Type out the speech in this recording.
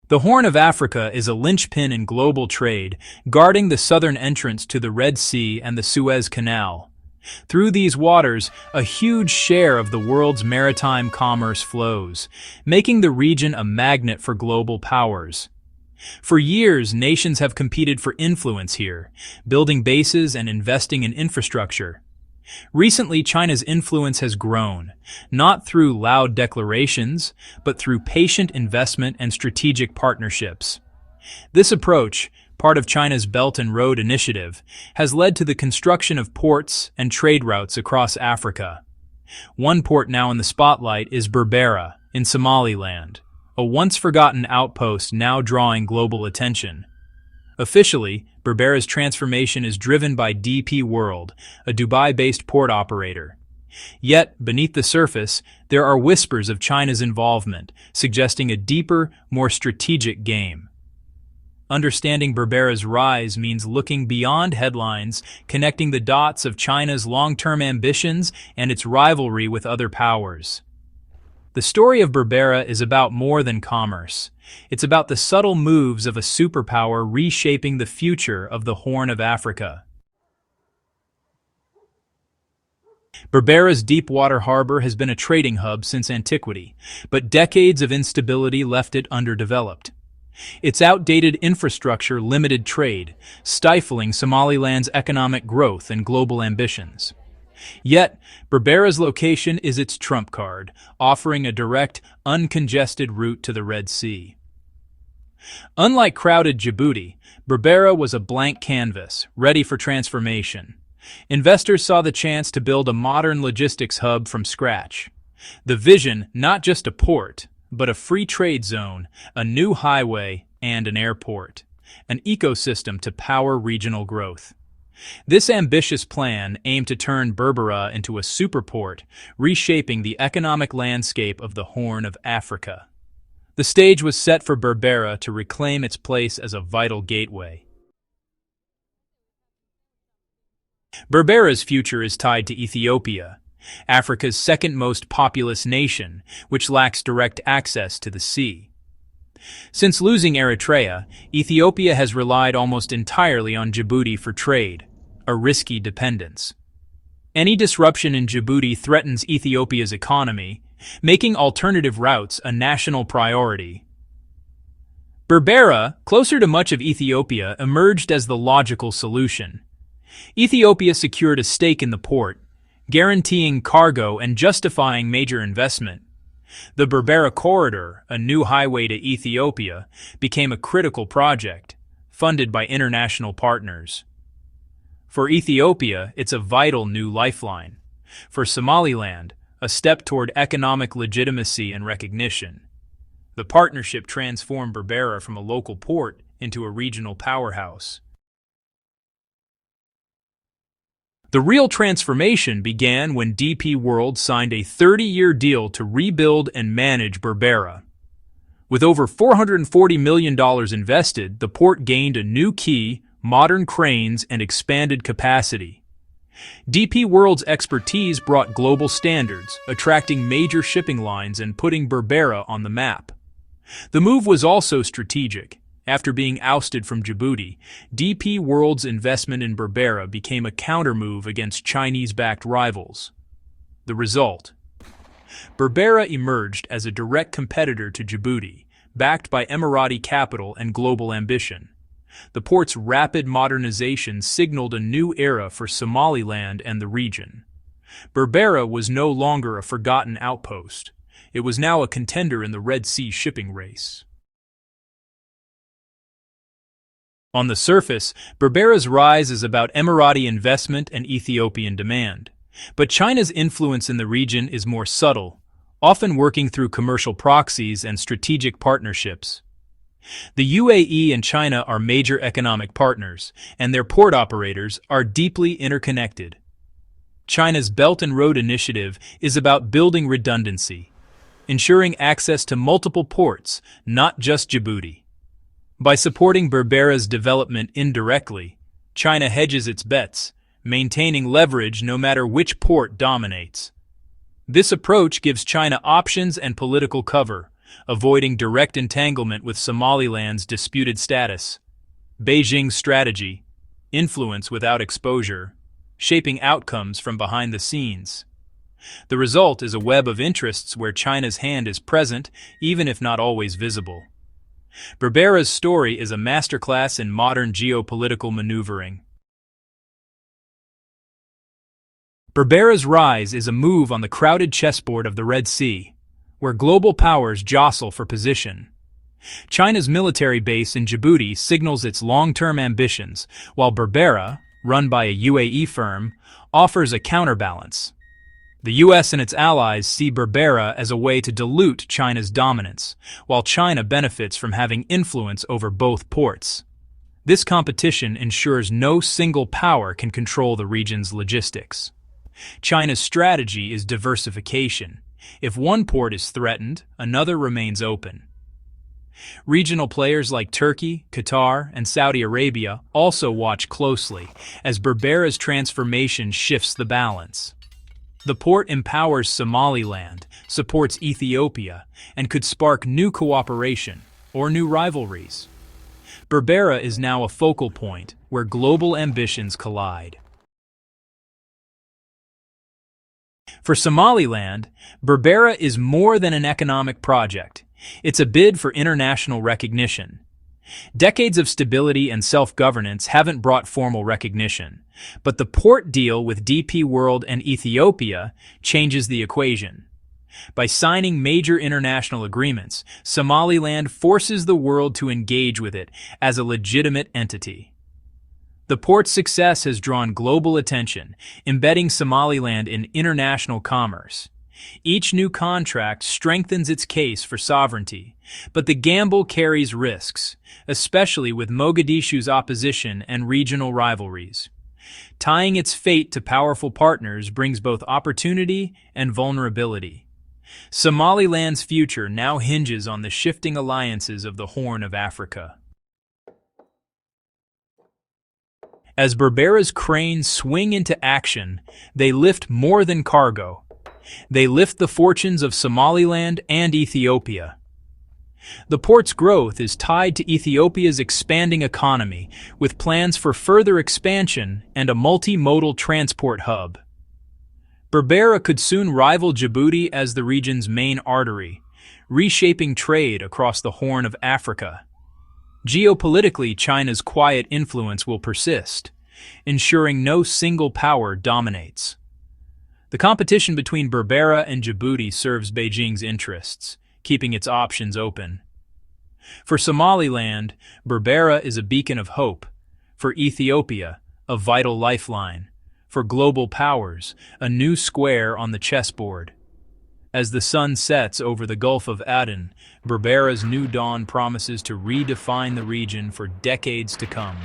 The Horn of Africa is a linchpin in global trade, guarding the southern entrance to the Red Sea and the Suez Canal. Through these waters, a huge share of the world's maritime commerce flows, making the region a magnet for global powers. For years, nations have competed for influence here, building bases and investing in infrastructure. Recently, China's influence has grown, not through loud declarations, but through patient investment and strategic partnerships. This approach, part of China's Belt and Road Initiative, has led to the construction of ports and trade routes across Africa. One port now in the spotlight is Berbera, in Somaliland, a once-forgotten outpost now drawing global attention. Officially, Berbera's transformation is driven by DP World, a Dubai-based port operator. Yet, beneath the surface, there are whispers of China's involvement, suggesting a deeper, more strategic game. Understanding Berbera's rise means looking beyond headlines, connecting the dots of China's long-term ambitions and its rivalry with other powers. The story of Berbera is about more than commerce. It's about the subtle moves of a superpower reshaping the future of the Horn of Africa. Berbera's deep-water harbor has been a trading hub since antiquity, but decades of instability left it underdeveloped. Its outdated infrastructure limited trade, stifling Somaliland's economic growth and global ambitions. Yet, Berbera's location is its trump card, offering a direct, uncongested route to the Red Sea. Unlike crowded Djibouti, Berbera was a blank canvas, ready for transformation. Investors saw the chance to build a modern logistics hub from scratch. The vision, not just a port, but a free trade zone, a new highway, and an airport, an ecosystem to power regional growth. This ambitious plan aimed to turn Berbera into a superport, reshaping the economic landscape of the Horn of Africa. The stage was set for Berbera to reclaim its place as a vital gateway. Berbera's future is tied to Ethiopia, Africa's second most populous nation, which lacks direct access to the sea. Since losing Eritrea, Ethiopia has relied almost entirely on Djibouti for trade, a risky dependence. Any disruption in Djibouti threatens Ethiopia's economy, making alternative routes a national priority. Berbera, closer to much of Ethiopia, emerged as the logical solution. Ethiopia secured a stake in the port, guaranteeing cargo and justifying major investment. The Berbera Corridor, a new highway to Ethiopia, became a critical project, funded by international partners. For Ethiopia, it's a vital new lifeline. For Somaliland, a step toward economic legitimacy and recognition. The partnership transformed Berbera from a local port into a regional powerhouse. The real transformation began when DP World signed a 30-year deal to rebuild and manage Berbera. With over $440 million invested, the port gained a new quay, modern cranes, and expanded capacity. DP World's expertise brought global standards, attracting major shipping lines and putting Berbera on the map. The move was also strategic. After being ousted from Djibouti, DP World's investment in Berbera became a countermove against Chinese-backed rivals. The result? Berbera emerged as a direct competitor to Djibouti, backed by Emirati capital and global ambition. The port's rapid modernization signaled a new era for Somaliland and the region. Berbera was no longer a forgotten outpost. It was now a contender in the Red Sea shipping race. On the surface, Berbera's rise is about Emirati investment and Ethiopian demand. But China's influence in the region is more subtle, often working through commercial proxies and strategic partnerships. The UAE and China are major economic partners, and their port operators are deeply interconnected. China's Belt and Road Initiative is about building redundancy, ensuring access to multiple ports, not just Djibouti. By supporting Berbera's development indirectly, China hedges its bets, maintaining leverage no matter which port dominates. This approach gives China options and political cover, avoiding direct entanglement with Somaliland's disputed status. Beijing's strategy: influence without exposure, shaping outcomes from behind the scenes. The result is a web of interests where China's hand is present, even if not always visible. Berbera's story is a masterclass in modern geopolitical maneuvering. Berbera's rise is a move on the crowded chessboard of the Red Sea, where global powers jostle for position. China's military base in Djibouti signals its long-term ambitions, while Berbera, run by a UAE firm, offers a counterbalance. The US and its allies see Berbera as a way to dilute China's dominance, while China benefits from having influence over both ports. This competition ensures no single power can control the region's logistics. China's strategy is diversification. If one port is threatened, another remains open. Regional players like Turkey, Qatar, and Saudi Arabia also watch closely as Berbera's transformation shifts the balance. The port empowers Somaliland, supports Ethiopia, and could spark new cooperation or new rivalries. Berbera is now a focal point where global ambitions collide. For Somaliland, Berbera is more than an economic project. It's a bid for international recognition. Decades of stability and self-governance haven't brought formal recognition, but the port deal with DP World and Ethiopia changes the equation. By signing major international agreements, Somaliland forces the world to engage with it as a legitimate entity. The port's success has drawn global attention, embedding Somaliland in international commerce. Each new contract strengthens its case for sovereignty, but the gamble carries risks, especially with Mogadishu's opposition and regional rivalries. Tying its fate to powerful partners brings both opportunity and vulnerability. Somaliland's future now hinges on the shifting alliances of the Horn of Africa. As Berbera's cranes swing into action, they lift more than cargo. They lift the fortunes of Somaliland and Ethiopia. The port's growth is tied to Ethiopia's expanding economy, with plans for further expansion and a multimodal transport hub. Berbera could soon rival Djibouti as the region's main artery, reshaping trade across the Horn of Africa. Geopolitically, China's quiet influence will persist, ensuring no single power dominates. The competition between Berbera and Djibouti serves Beijing's interests, keeping its options open. For Somaliland, Berbera is a beacon of hope. For Ethiopia, a vital lifeline. For global powers, a new square on the chessboard. As the sun sets over the Gulf of Aden, Berbera's new dawn promises to redefine the region for decades to come.